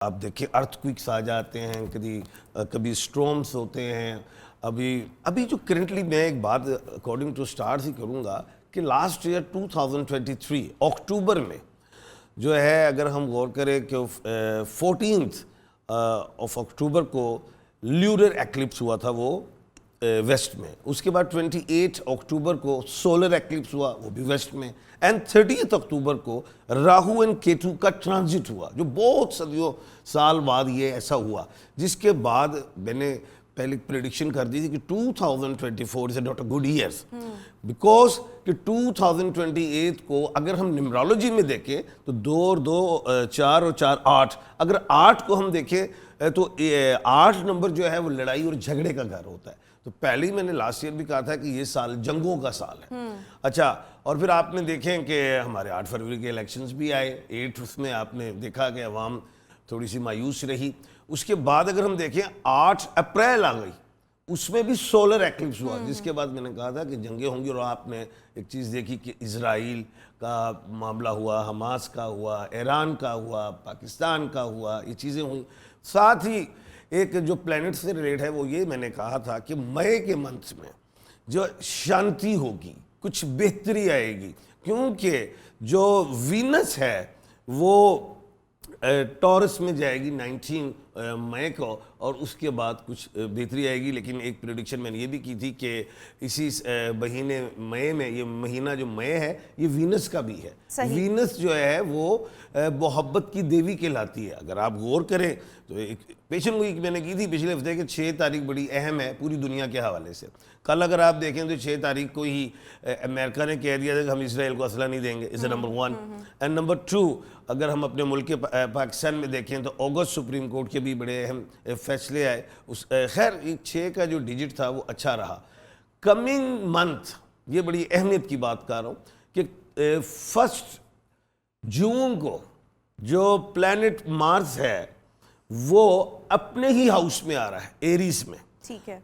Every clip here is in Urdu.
آپ دیکھیں ارتھ کوئکس آ جاتے ہیں، کبھی اسٹرومس ہوتے ہیں. ابھی جو کرنٹلی میں ایک بات اکارڈنگ ٹو اسٹارز ہی کروں گا کہ لاسٹ ایئر 2023 اکتوبر میں جو ہے، اگر ہم غور کریں کہ 14 آف اکتوبر کو لیونر ایکلپس ہوا تھا وہ ویسٹ میں. اس کے بعد 28 اکتوبر کو سولر ایکلپس ہوا، وہ بھی ویسٹ میں. اینڈ 30 اکتوبر کو راہو اینڈ کیتو کا ٹرانزٹ ہوا، جو بہت صدیوں سال بعد یہ ایسا ہوا، جس کے بعد میں نے پہلے پریڈکشن کر دی تھی کہ 2024 is not a good years because کہ 2028 کو اگر ہم نیمرالوجی میں دیکھیں تو 2 اور 2 4 اور 4 8، اگر 8 کو ہم دیکھیں تو 8 نمبر جو ہے وہ لڑائی اور جھگڑے کا گھر ہوتا ہے. تو پہلے ہی میں نے لاسٹ ایئر بھی کہا تھا کہ یہ سال جنگوں کا سال ہے. اچھا، اور پھر آپ نے دیکھیں کہ ہمارے 8 فروری کے الیکشنز بھی آئے. 8 اس میں آپ نے دیکھا کہ عوام تھوڑی سی مایوس رہی. اس کے بعد اگر ہم دیکھیں 8 اپریل آ گئی، اس میں بھی سولر ایکلپس ہوا، جس کے بعد میں نے کہا تھا کہ جنگیں ہوں گی. اور آپ نے ایک چیز دیکھی کہ اسرائیل کا معاملہ ہوا، حماس کا ہوا، ایران کا ہوا، پاکستان کا ہوا، یہ چیزیں ہوئیں. ساتھ ہی ایک جو پلینٹ سے ریلیٹ ہے وہ یہ میں نے کہا تھا کہ مئی کے منتھ میں جو شانتی ہوگی، کچھ بہتری آئے گی، کیونکہ جو وینس ہے وہ ٹورس میں جائے گی 19 مئی کو، اور اس کے بعد کچھ بہتری آئے گی. لیکن ایک پریڈکشن میں نے یہ بھی کی تھی کہ اسی مہینے مئی میں، یہ مہینہ جو مئی ہے یہ وینس کا بھی ہے. وینس جو ہے وہ محبت کی دیوی کہلاتی ہے. اگر آپ غور کریں تو ایک پیشن گوئی میں نے کی تھی پچھلے ہفتے کہ 6 تاریخ بڑی اہم ہے پوری دنیا کے حوالے سے. کل اگر آپ دیکھیں تو 6 تاریخ کو ہی امریکہ نے کہہ دیا تھا کہ ہم اسرائیل کو اسلحہ نہیں دیں گے. Is number 1. اینڈ نمبر 2، اگر ہم اپنے ملک پاکستان میں دیکھیں تو اگست سپریم کورٹ کے بھی بڑے اہم فیصلے آئے. خیر 6 کا جو ڈیجٹ تھا وہ اچھا رہا. کمنگ منتھ، یہ بڑی اہمیت کی بات کر رہا ہوں کہ 1 جون کو جو پلانٹ مارس ہے وہ اپنے ہی ہاؤس میں آ رہا ہے، ایریس میں.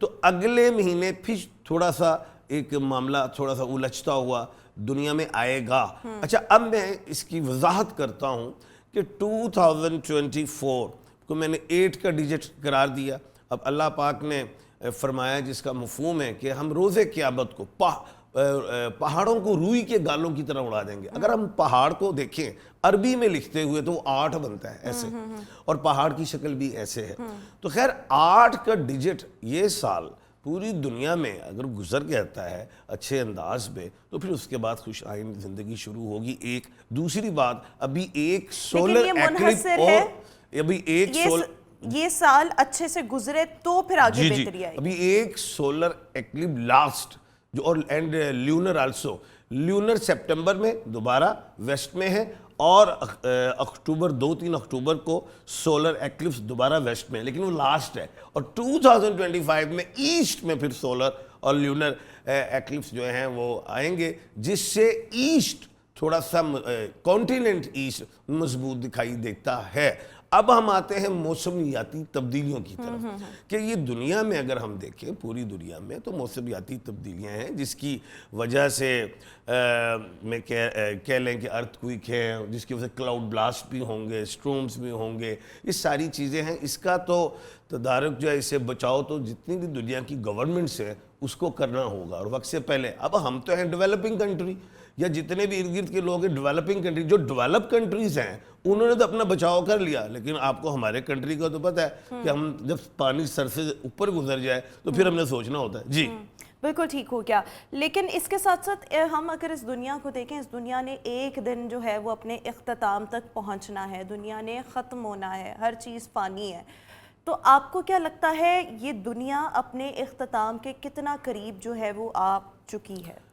تو اگلے مہینے پھر تھوڑا سا ایک معاملہ تھوڑا سا الجھتا ہوا دنیا میں آئے گا. اچھا، اب میں اس کی وضاحت کرتا ہوں کہ 2024 کو میں نے 8 کا ڈیجٹ قرار دیا. اب اللہ پاک نے فرمایا، جس کا مفہوم ہے کہ ہم روز قیامت کو پہاڑوں کو روئی کے گالوں کی طرح اڑا دیں گے. اگر ہم پہاڑ کو دیکھیں عربی میں لکھتے ہوئے تو وہ 8 بنتا ہے ایسے، اور پہاڑ کی شکل بھی ایسے ہے. تو خیر 8 کا ڈیجٹ یہ سال پوری دنیا میں اگر گزر جاتا ہے اچھے انداز میں تو پھر اس کے بعد خوش آئند زندگی شروع ہوگی. ایک دوسری بات، ابھی ایک سولر ایکلپس اور ابھی ایک یہ سال اچھے سے گزرے تو پھر آگے بہتری آئے گی. ابھی ایک سولر ایکلپس لاسٹ جو، اور and lunar also, lunar September میں دوبارہ ویسٹ میں ہے، اور اکتوبر 2-3 اکتوبر کو سولر ایکلپس دوبارہ ویسٹ میں، لیکن وہ لاسٹ ہے. اور 2025 میں ایسٹ میں پھر سولر اور لیونر ایکلپس جو ہیں وہ آئیں گے، جس سے ایسٹ تھوڑا سا کانٹیننٹ ایسٹ مضبوط دکھائی دیتا ہے. اب ہم آتے ہیں موسمیاتی تبدیلیوں کی طرف کہ یہ دنیا میں اگر ہم دیکھیں پوری دنیا میں تو موسمیاتی تبدیلیاں ہیں، جس کی وجہ سے میں کہہ لیں کہ ارتھ کوئک ہے، جس کی وجہ سے کلاؤڈ بلاسٹ بھی ہوں گے، اسٹرومز بھی ہوں گے. یہ ساری چیزیں ہیں. اس کا تو تدارک جو ہے، اسے بچاؤ تو جتنی بھی دنیا کی گورنمنٹس ہیں اس کو کرنا ہوگا اور وقت سے پہلے. اب ہم تو ہیں ڈیولپنگ کنٹری، یا جتنے بھی ارد گرد کے لوگ ہیں ڈیولپنگ کنٹری. جو ڈیولپ کنٹریز ہیں انہوں نے تو اپنا بچاؤ کر لیا، لیکن آپ کو ہمارے کنٹری کا تو پتہ ہے کہ ہم جب پانی سر سے اوپر گزر جائے تو پھر ہم نے سوچنا ہوتا ہے. جی بالکل ٹھیک ہو گیا. لیکن اس کے ساتھ ساتھ ہم اگر اس دنیا کو دیکھیں، اس دنیا نے ایک دن جو ہے وہ اپنے اختتام تک پہنچنا ہے، دنیا نے ختم ہونا ہے، ہر چیز فانی ہے. تو آپ کو کیا لگتا ہے یہ دنیا اپنے اختتام کے کتنا قریب جو ہے وہ آ چکی ہے؟